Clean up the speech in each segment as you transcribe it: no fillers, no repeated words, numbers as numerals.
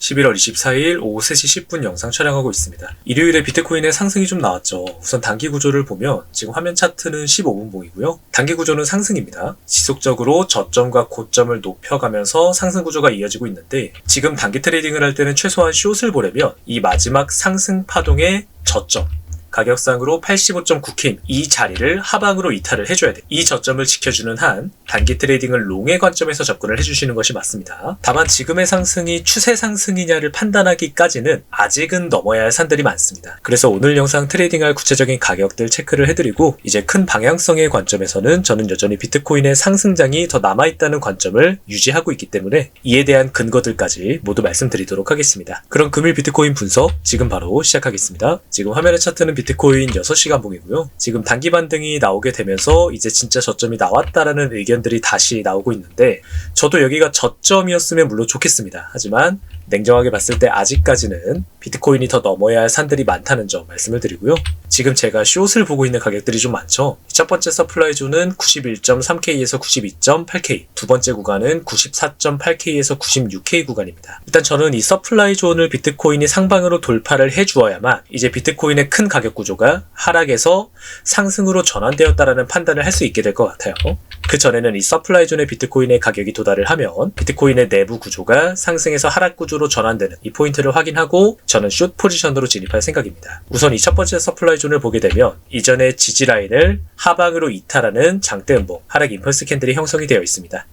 11월 24일 오후 3시 10분 영상 촬영하고 있습니다. 일요일에 비트코인의 상승이 좀 나왔죠. 우선 단기 구조를 보면 지금 화면 차트는 15분봉이고요. 단기 구조는 상승입니다. 지속적으로 저점과 고점을 높여가면서 상승 구조가 이어지고 있는데 지금 단기 트레이딩을 할 때는 최소한 숏을 보려면 이 마지막 상승 파동의 저점 가격상으로 85.9K인 이 자리를 하방으로 이탈을 해줘야 돼. 이 저점을 지켜주는 한 단기 트레이딩을 롱의 관점에서 접근을 해주시는 것이 맞습니다. 다만 지금의 상승이 추세 상승이냐를 판단하기까지는 아직은 넘어야 할 산들이 많습니다. 그래서 오늘 영상 트레이딩할 구체적인 가격들 체크를 해드리고 이제 큰 방향성의 관점에서는 저는 여전히 비트코인의 상승장이 더 남아있다는 관점을 유지하고 있기 때문에 이에 대한 근거들까지 모두 말씀드리도록 하겠습니다. 그럼 금일 비트코인 분석 지금 바로 시작하겠습니다. 지금 화면의 차트는 비트코인 6시간 봉이고요. 지금 단기 반등이 나오게 되면서 이제 진짜 저점이 나왔다라는 의견들이 다시 나오고 있는데 저도 여기가 저점이었으면 물론 좋겠습니다. 하지만 냉정하게 봤을 때 아직까지는 비트코인이 더 넘어야 할 산들이 많다는 점 말씀을 드리고요. 지금 제가 숏을 보고 있는 가격들이 좀 많죠. 첫 번째 서플라이 존은 91.3K에서 92.8K, 두 번째 구간은 94.8K에서 96K 구간입니다. 일단 저는 이 서플라이 존을 비트코인이 상방으로 돌파를 해주어야만 이제 비트코인의 큰 가격 구조가 하락에서 상승으로 전환되었다라는 판단을 할 수 있게 될 것 같아요. 그 전에는 이 서플라이 존의 비트코인의 가격이 도달을 하면 비트코인의 내부 구조가 상승에서 하락 구조로 전환되는 이 포인트를 확인하고 저는 숏 포지션으로 진입할 생각입니다. 우선 이 첫 번째 서플라이 존을 보게 되면 이전의 지지 라인을 하방으로 이탈하는 장대 음봉, 하락 임펄스 캔들이 형성이 되어 있습니다.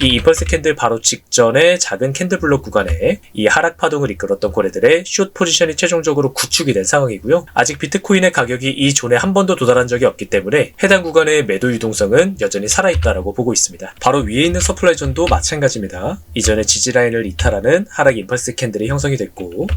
이 임펄스 캔들 바로 직전에 작은 캔들 블록 구간에 이 하락 파동을 이끌었던 고래들의 숏 포지션이 최종적으로 구축이 된 상황이고요. 아직 비트코인의 가격이 이 존에 한 번도 도달한 적이 없기 때문에 해당 구간의 매도 유동성은 여전히 살아있다라고 보고 있습니다. 바로 위에 있는 서플라이 존도 마찬가지입니다. 이전에 지지 라인을 이탈하는 하락 임펄스 캔들이 형성이 됐고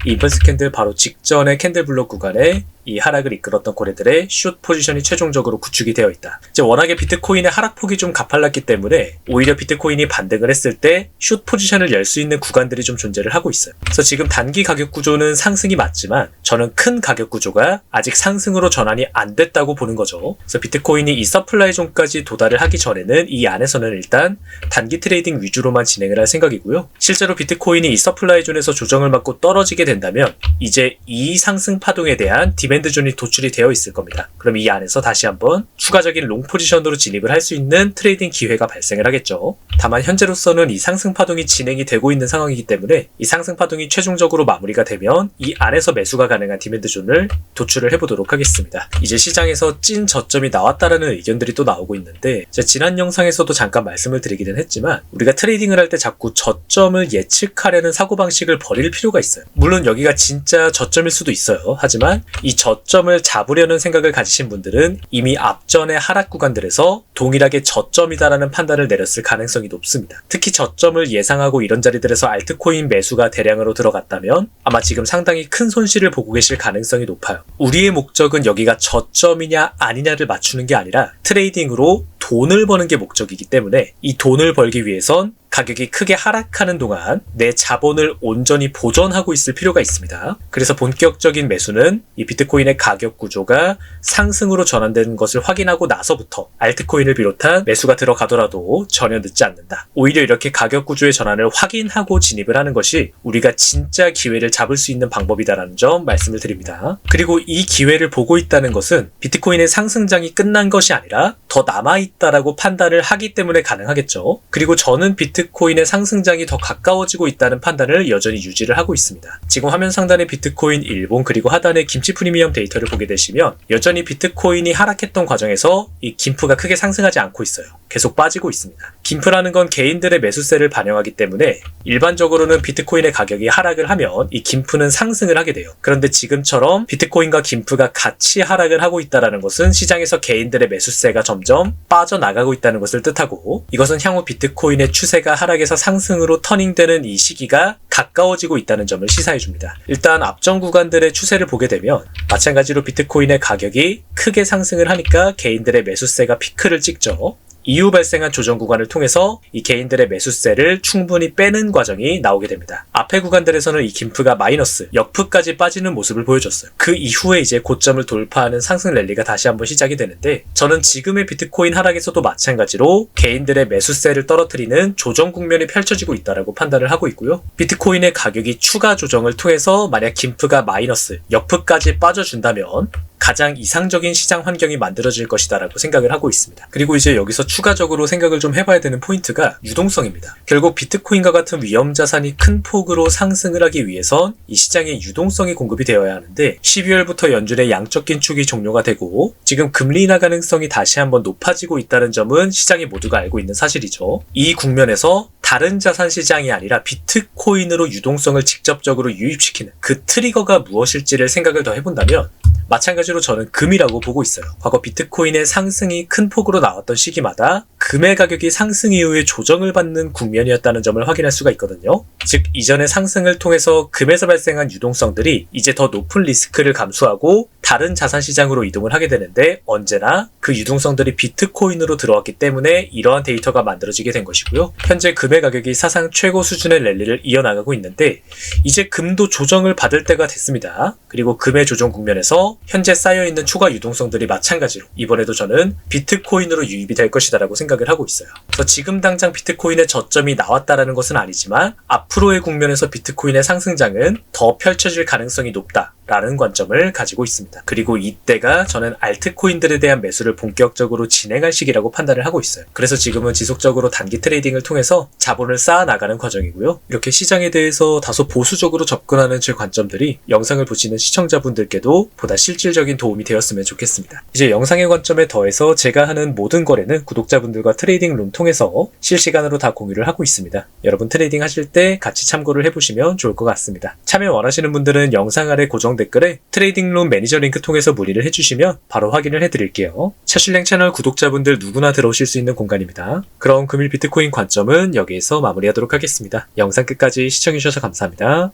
이 임펄스 캔들 바로 직전의 캔들 블록 구간에 이 하락을 이끌었던 고래들의 숏 포지션이 최종적으로 구축이 되어 있다. 이제 워낙에 비트코인의 하락폭이 좀 가팔랐기 때문에 오히려 비트코인이 반등을 했을 때 숏 포지션을 열 수 있는 구간들이 좀 존재를 하고 있어요. 그래서 지금 단기 가격 구조는 상승이 맞지만 저는 큰 가격 구조가 아직 상승으로 전환이 안 됐다고 보는 거죠. 그래서 비트코인이 이 서플라이 존까지 도달을 하기 전에는 이 안에서는 일단 단기 트레이딩 위주로만 진행을 할 생각이고요. 실제로 비트코인이 이 서플라이 존에서 조정을 받고 떨어지게 된다면 이제 이 상승 파동에 대한 디맨드 존이 도출이 되어 있을 겁니다. 그럼 이 안에서 다시 한번 추가적인 롱 포지션으로 진입을 할 수 있는 트레이딩 기회가 발생을 하겠죠. 다만 현재로서는 이 상승 파동이 진행이 되고 있는 상황이기 때문에 이 상승 파동이 최종적으로 마무리가 되면 이 안에서 매수가 가능한 디맨드 존을 도출을 해보도록 하겠습니다. 이제 시장에서 찐 저점이 나왔다라는 의견들이 또 나오고 있는데 제가 지난 영상에서도 잠깐 말씀을 드리기는 했지만 우리가 트레이딩을 할 때 자꾸 저점을 예측하려는 사고방식을 버릴 필요가 있어요. 물론 여기가 진짜 저점일 수도 있어요. 하지만 이 저점을 잡으려는 생각을 가지신 분들은 이미 앞전의 하락 구간들에서 동일하게 저점이다라는 판단을 내렸을 가능성이 높습니다. 특히 저점을 예상하고 이런 자리들에서 알트코인 매수가 대량으로 들어갔다면 아마 지금 상당히 큰 손실을 보고 계실 가능성이 높아요. 우리의 목적은 여기가 저점이냐 아니냐를 맞추는 게 아니라 트레이딩으로 돈을 버는 게 목적이기 때문에 이 돈을 벌기 위해선 가격이 크게 하락하는 동안 내 자본을 온전히 보존하고 있을 필요가 있습니다. 그래서 본격적인 매수는 이 비트코인의 가격 구조가 상승으로 전환되는 것을 확인하고 나서부터 알트코인을 비롯한 매수가 들어가더라도 전혀 늦지 않는다. 오히려 이렇게 가격 구조의 전환을 확인하고 진입을 하는 것이 우리가 진짜 기회를 잡을 수 있는 방법이다라는 점 말씀을 드립니다. 그리고 이 기회를 보고 있다는 것은 비트코인의 상승장이 끝난 것이 아니라 더 남아있다라고 판단을 하기 때문에 가능하겠죠. 그리고 저는 비트코인의 상승장이 더 가까워지고 있다는 판단을 여전히 유지를 하고 있습니다. 지금 화면 상단의 비트코인 일봉 그리고 하단의 김치 프리미엄 데이터를 보게 되시면 여전히 비트코인이 하락했던 과정에서 이 김프가 크게 상승하지 않고 있어요. 계속 빠지고 있습니다. 김프라는 건 개인들의 매수세를 반영하기 때문에 일반적으로는 비트코인의 가격이 하락을 하면 이 김프는 상승을 하게 돼요. 그런데 지금처럼 비트코인과 김프가 같이 하락을 하고 있다는 것은 시장에서 개인들의 매수세가 점점 빠져나가고 있다는 것을 뜻하고 이것은 향후 비트코인의 추세가 하락에서 상승으로 터닝되는 이 시기가 가까워지고 있다는 점을 시사해줍니다. 일단 앞전 구간들의 추세를 보게 되면 마찬가지로 비트코인의 가격이 크게 상승을 하니까 개인들의 매수세가 피크를 찍죠. 이후 발생한 조정 구간을 통해서 이 개인들의 매수세를 충분히 빼는 과정이 나오게 됩니다. 앞의 구간들에서는 이 김프가 마이너스, 역프까지 빠지는 모습을 보여줬어요. 그 이후에 이제 고점을 돌파하는 상승 랠리가 다시 한번 시작이 되는데, 저는 지금의 비트코인 하락에서도 마찬가지로 개인들의 매수세를 떨어뜨리는 조정 국면이 펼쳐지고 있다고 판단을 하고 있고요. 비트코인의 가격이 추가 조정을 통해서 만약 김프가 마이너스, 역프까지 빠져준다면 가장 이상적인 시장 환경이 만들어질 것이다라고 생각을 하고 있습니다. 그리고 이제 여기서 추가적으로 생각을 좀 해봐야 되는 포인트가 유동성입니다. 결국 비트코인과 같은 위험 자산이 큰 폭으로 상승을 하기 위해선 이 시장에 유동성이 공급이 되어야 하는데, 12월부터 연준의 양적 긴축이 종료가 되고 지금 금리 인하 가능성이 다시 한번 높아지고 있다는 점은 시장이 모두가 알고 있는 사실이죠. 이 국면에서 다른 자산 시장이 아니라 비트코인으로 유동성을 직접적으로 유입시키는 그 트리거가 무엇일지를 생각을 더 해본다면, 마찬가지로 저는 금이라고 보고 있어요. 과거 비트코인의 상승이 큰 폭으로 나왔던 시기마다 금의 가격이 상승 이후에 조정을 받는 국면이었다는 점을 확인할 수가 있거든요. 즉, 이전의 상승을 통해서 금에서 발생한 유동성들이 이제 더 높은 리스크를 감수하고 다른 자산 시장으로 이동을 하게 되는데, 언제나 그 유동성들이 비트코인으로 들어왔기 때문에 이러한 데이터가 만들어지게 된 것이고요. 현재 금의 가격이 사상 최고 수준의 랠리를 이어나가고 있는데, 이제 금도 조정을 받을 때가 됐습니다. 그리고 금의 조정 국면에서 현재 쌓여있는 추가 유동성들이 마찬가지로 이번에도 저는 비트코인으로 유입이 될 것이다라고 생각을 하고 있어요. 그래서 지금 당장 비트코인의 저점이 나왔다라는 것은 아니지만 앞으로의 국면에서 비트코인의 상승장은 더 펼쳐질 가능성이 높다라는 관점을 가지고 있습니다. 그리고 이때가 저는 알트코인들에 대한 매수를 본격적으로 진행할 시기라고 판단을 하고 있어요. 그래서 지금은 지속적으로 단기 트레이딩을 통해서 자본을 쌓아 나가는 과정이고요. 이렇게 시장에 대해서 다소 보수적으로 접근하는 제 관점들이 영상을 보시는 시청자분들께도 보다 실질적인 도움이 되었으면 좋겠습니다. 이제 영상의 관점에 더해서 제가 하는 모든 거래는 구독자분들과 트레이딩 룸 통해서 실시간으로 다 공유를 하실 있습니다. 여러분 트레이딩 하실 때 같이 참고를 해보시면 좋을 것 같습니다. 참여 원하시는 분들은 영상 아래 고정 댓글에 트레이딩 룸 매니저 링크 통해서 문의를 해주시면 바로 확인을 해드릴게요. 차실랭 채널 구독자분들 누구나 들어오실 수 있는 공간입니다. 그럼 금일 비트코인 관점은 여기에서 마무리하도록 하겠습니다. 영상 끝까지 시청해주셔서 감사합니다.